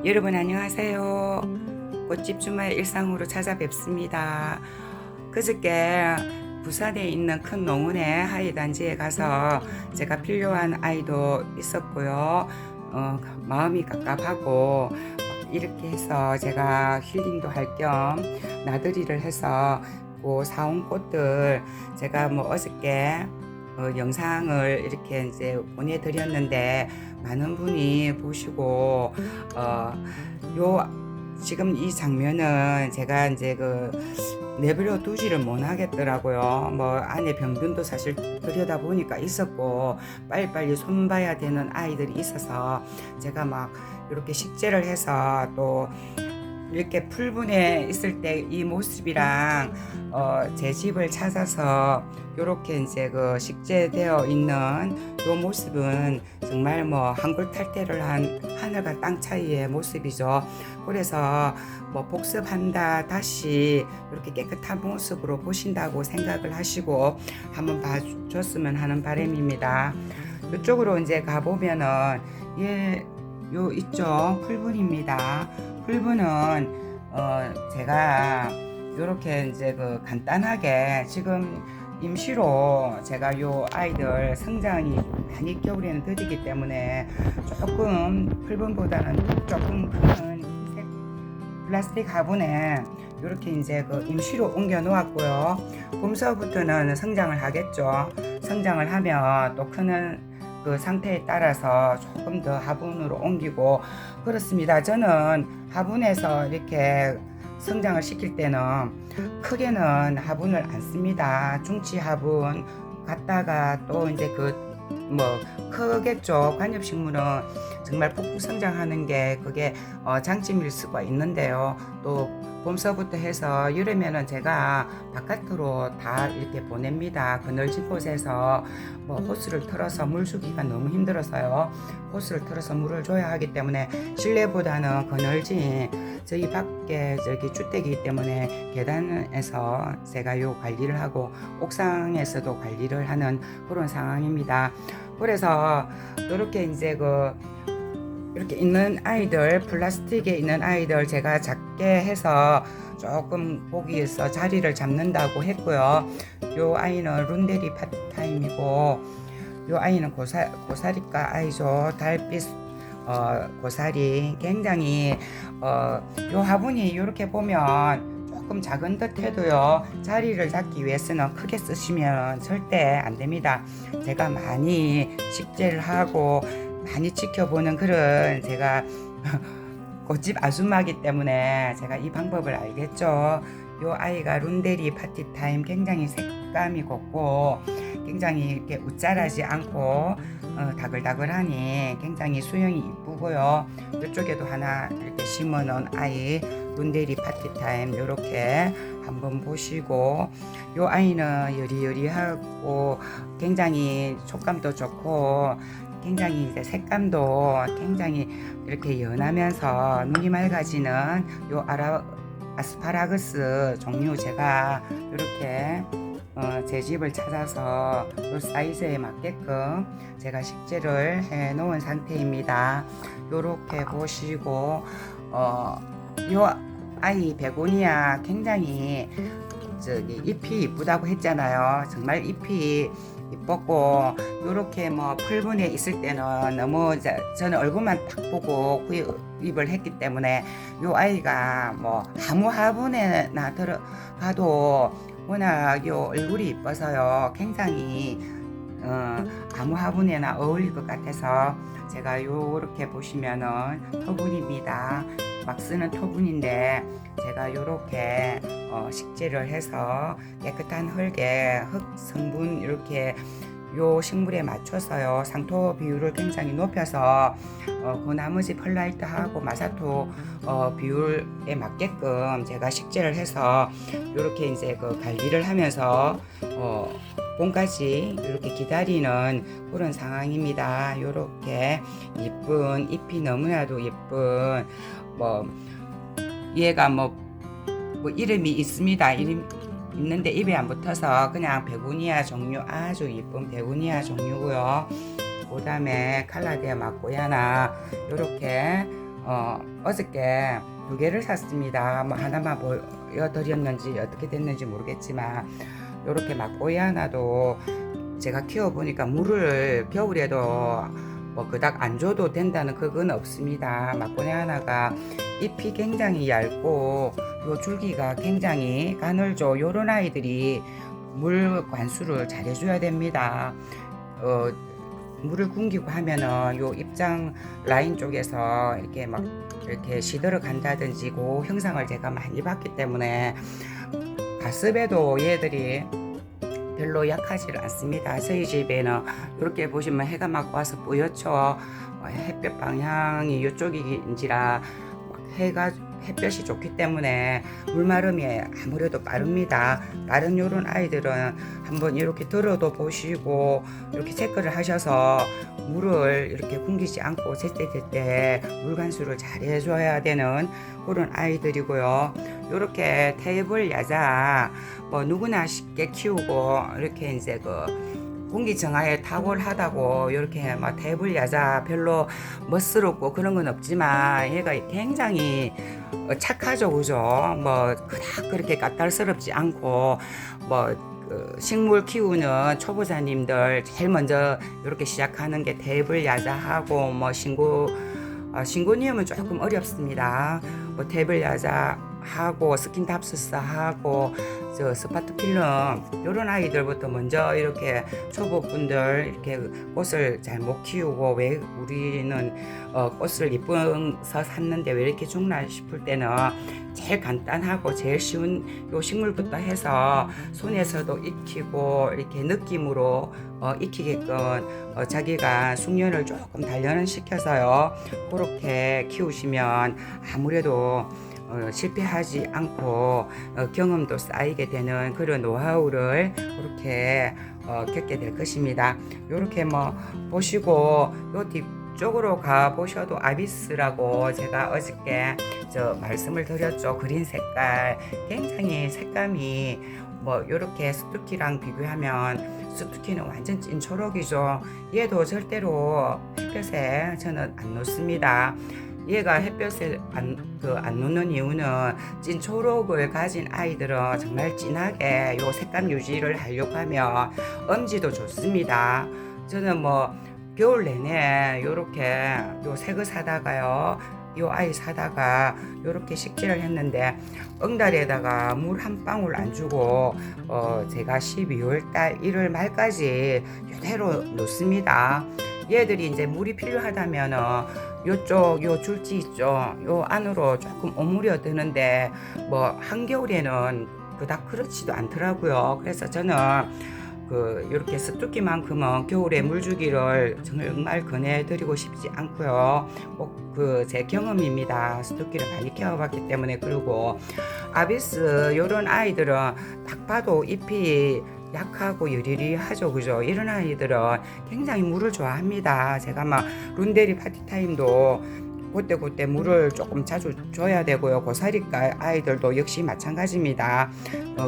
여러분 안녕하세요. 꽃집 주말 일상으로 찾아뵙습니다. 그저께 부산에 있는 큰 농원의 하이단지에 가서 제가 필요한 아이도 있었고요. 마음이 갑갑하고 이렇게 해서 제가 힐링도 할 겸 나들이를 해서 그 사온 꽃들 제가 어저께 영상을 이렇게 이제 보내드렸는데 많은 분이 보시고 요 지금 이 장면은 제가 이제 내버려 두지를 못하겠더라고요. 안에 병균도 사실 들여다 보니까 있었고 빨리빨리 손봐야 되는 아이들이 있어서 제가 이렇게 식재를 해서 또 이렇게 풀분에 있을 때 이 모습이랑 제 집을 찾아서 이렇게 이제 식재되어 있는 이 모습은 정말 한글 탈퇴를 한 하늘과 땅 차이의 모습이죠. 그래서 복습한다 다시 이렇게 깨끗한 모습으로 보신다고 생각을 하시고 한번 봐줬으면 하는 바람입니다. 이쪽으로 이제 가보면은 요 있죠, 풀분입니다. 풀분은 제가 요렇게 이제 간단하게 지금 임시로 제가 요 아이들 성장이 많이 겨울에는 더디기 때문에 조금 풀분보다는 조금 큰 흰색 플라스틱 화분에 이렇게 이제 임시로 옮겨 놓았고요. 봄서부터는 성장을 하겠죠. 성장을 하면 또 크는 상태에 따라서 조금 더 화분으로 옮기고 그렇습니다. 저는 화분에서 이렇게 성장을 시킬 때는 크게는 화분을 안 씁니다. 중치 화분 갖다가 또 이제 크겠죠. 관엽식물은 정말 폭풍 성장하는 게 그게 장점일 수가 있는데요. 또 봄서부터 해서 여름에는 제가 바깥으로 다 이렇게 보냅니다. 그늘진 곳에서 호스를 틀어서 물 주기가 너무 힘들어서요. 호스를 틀어서 물을 줘야 하기 때문에 실내보다는 그늘진 저희 밖에 주택이기 때문에 계단에서 제가 요 관리를 하고 옥상에서도 관리를 하는 그런 상황입니다. 그래서 이렇게 이제 이렇게 있는 아이들, 플라스틱에 있는 아이들 제가 작게 해서 조금 거기에서 자리를 잡는다고 했고요. 요 아이는 룬데리 파티타임이고 요 아이는 고사리과 아이죠. 달빛 고사리. 굉장히 요 화분이 이렇게 보면 조금 작은 듯 해도요, 자리를 잡기 위해서는 크게 쓰시면 절대 안 됩니다. 제가 많이 식재를 하고 많이 지켜보는 그런 제가 꽃집 아줌마기 때문에 제가 이 방법을 알겠죠. 요 아이가 룬데리 파티타임 굉장히 색감이 곱고 굉장히 이렇게 웃자라지 않고 다글다글하니 굉장히 수영이 이쁘고요. 이쪽에도 하나 이렇게 심어놓은 아이 룬데리 파티타임 이렇게 한번 보시고, 요 아이는 여리여리하고 굉장히 촉감도 좋고 굉장히 이제 색감도 굉장히 이렇게 연하면서 눈이 맑아지는 요 아스파라거스 종류 제가 이렇게 제 집을 찾아서 요 사이즈에 맞게끔 제가 식재를 해 놓은 상태입니다. 요렇게 보시고 요 아이 베고니아 굉장히 잎이 이쁘다고 했잖아요. 정말 잎이 이뻤고 요렇게 풀분에 있을 때는 너무 저는 얼굴만 딱 보고 구입을 했기 때문에 요 아이가 아무 화분에나 들어가도 워낙 요 얼굴이 이뻐서요 굉장히 아무 화분에나 어울릴 것 같아서 제가 요렇게 보시면은 토분입니다. 막 쓰는 토분인데 제가 요렇게 식재를 해서 깨끗한 흙에 흙 성분 이렇게 요 식물에 맞춰서요 상토 비율을 굉장히 높여서 그 나머지 펄라이트하고 마사토 비율에 맞게끔 제가 식재를 해서 요렇게 이제 관리를 하면서 봄까지 이렇게 기다리는 그런 상황입니다. 요렇게 이쁜 잎이 너무나도 예쁜 얘가 이름이 있습니다. 이름 있는데 입에 안 붙어서 그냥 베고니아 종류, 아주 이쁜 베고니아 종류고요. 그 다음에 칼라데아 마코야나 요렇게 어저께 2개를 샀습니다. 뭐 하나만 보여드렸는지 어떻게 됐는지 모르겠지만 요렇게 막고이 하나도 제가 키워보니까 물을 겨울에도 뭐 그닥 안 줘도 된다는 그건 없습니다. 막고이 하나가 잎이 굉장히 얇고 요 줄기가 굉장히 가늘죠. 요런 아이들이 물 관수를 잘 해줘야 됩니다. 물을 굶기고 하면은 요 입장 라인 쪽에서 이렇게 막 이렇게 시들어 간다든지 그 형상을 제가 많이 봤기 때문에 가습에도 얘들이 별로 약하지 않습니다. 저희 집에는 이렇게 보시면 해가 막 와서 뿌옇죠. 햇볕 방향이 이쪽인지라 햇볕이 좋기 때문에 물마름이 아무래도 빠릅니다. 다른 요런 아이들은 한번 이렇게 들어도 보시고 이렇게 체크를 하셔서 물을 이렇게 굶기지 않고 제때제때 물 간수를 잘 해줘야 되는 그런 아이들이고요. 이렇게 테이블 야자 뭐 누구나 쉽게 키우고 이렇게 이제 공기 정화에 탁월하다고 이렇게 막 테이블 야자 별로 멋스럽고 그런 건 없지만 얘가 굉장히 착하죠, 그죠? 뭐 그닥 그렇게 까탈스럽지 않고 식물 키우는 초보자님들 제일 먼저 이렇게 시작하는 게 테이블 야자하고 신고니움은 조금 어렵습니다. 테이블 야자하고 스킨탑스하고 스파트 필름 이런 아이들부터 먼저 이렇게 초보분들 이렇게 꽃을 잘 못 키우고 왜 우리는 꽃을 이뻐서 샀는데 왜 이렇게 죽나 싶을 때는 제일 간단하고 제일 쉬운 요 식물부터 해서 손에서도 익히고 이렇게 느낌으로 익히게끔 자기가 숙련을 조금 단련을 시켜서요 그렇게 키우시면 아무래도 실패하지 않고 경험도 쌓이게 되는 그런 노하우를 그렇게 겪게 될 것입니다. 이렇게 보시고 요 뒤쪽으로 가 보셔도 아비스라고 제가 어저께 말씀을 드렸죠. 그린 색깔 굉장히 색감이 요렇게 스투키랑 비교하면 스투키는 완전 찐 초록이죠. 얘도 절대로 햇볕에 저는 안 놓습니다. 얘가 햇볕에 안 놓는 이유는 찐 초록을 가진 아이들은 정말 진하게 요 색감 유지를 하려고 하면 엄지도 좋습니다. 저는 겨울 내내 요렇게 요 색을 사다가요 요 아이 사다가 요렇게 식재를 했는데 엉다리에다가 물 한 방울 안 주고 제가 12월 달 1월 말까지 이대로 놓습니다. 얘들이 이제 물이 필요하다면은 요쪽 요 줄지 있죠. 요 안으로 조금 오므려 드는데 한겨울에는 그닥 그렇지도 않더라고요. 그래서 저는 이렇게 스투키만큼은 겨울에 물주기를 정말 권해드리고 싶지 않고요. 제 경험입니다. 스투키를 많이 키워봤기 때문에. 그리고 아비스 요런 아이들은 딱 봐도 잎이 약하고 유리리하죠, 그죠? 이런 아이들은 굉장히 물을 좋아합니다. 제가 룬데리 파티타임도 그때 물을 조금 자주 줘야 되고요. 고사리가 아이들도 역시 마찬가지입니다.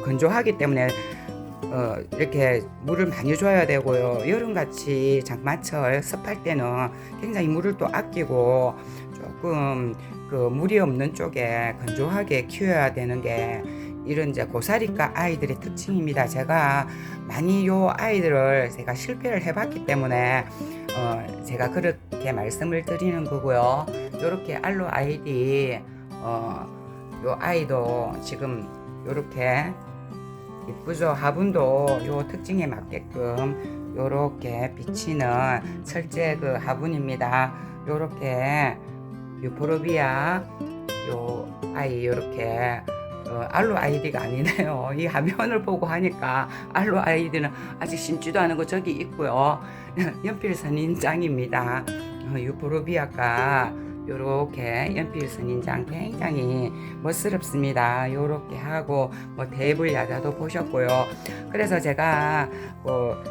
건조하기 때문에 이렇게 물을 많이 줘야 되고요. 여름같이 장마철 습할 때는 굉장히 물을 또 아끼고 조금 물이 없는 쪽에 건조하게 키워야 되는 게 이런 이제 고사리과 아이들의 특징입니다. 제가 많이 요 아이들을 제가 실패를 해봤기 때문에 제가 그렇게 말씀을 드리는 거고요. 요렇게 알로 아이디 요 아이도 지금 요렇게 이쁘죠. 화분도 요 특징에 맞게끔 요렇게 비치는 철제 화분입니다. 요렇게 유포르비아 요 아이 요렇게 알로 아이디가 아니네요. 이 화면을 보고 하니까 알로 아이디는 아직 심지도 않은 거 저기 있고요. 연필 선인장입니다. 유포르비아가 요렇게 연필 선인장 굉장히 멋스럽습니다. 요렇게 하고 테이블 야자도 보셨고요. 그래서 제가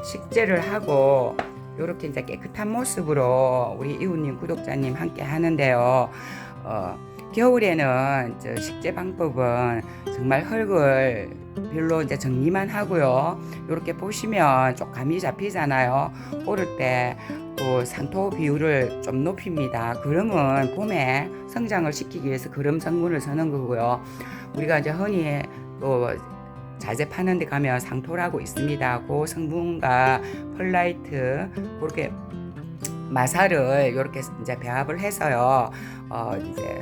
식재를 하고 요렇게 이제 깨끗한 모습으로 우리 이웃님 구독자님 함께 하는데요. 겨울에는 식재 방법은 정말 흙을 별로 이제 정리만 하고요. 이렇게 보시면 좀 감이 잡히잖아요. 고를 때 또 상토 비율을 좀 높입니다. 그러면 봄에 성장을 시키기 위해서 그름 성분을 쓰는 거고요. 우리가 이제 흔히 또 자재 파는 데 가면 상토라고 있습니다. 그 성분과 펄라이트 그렇게 마사를 이렇게 이제 배합을 해서요. 이제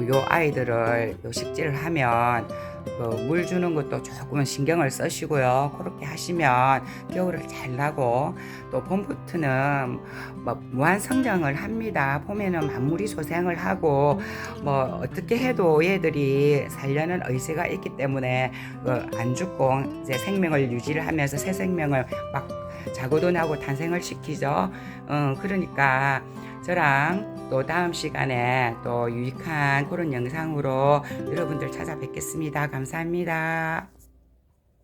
요 아이들을 요 식재를 하면 물 주는 것도 조금은 신경을 쓰시고요. 그렇게 하시면 겨울을 잘 나고 또 봄부터는 뭐 무한 성장을 합니다. 봄에는 만물이 소생을 하고 뭐 어떻게 해도 얘들이 살려는 의지가 있기 때문에 안 죽고 이제 생명을 유지를 하면서 새 생명을 막 자고도 나고 탄생을 시키죠. 그러니까 저랑 또 다음 시간에 또 유익한 그런 영상으로 여러분들 찾아뵙겠습니다. 감사합니다.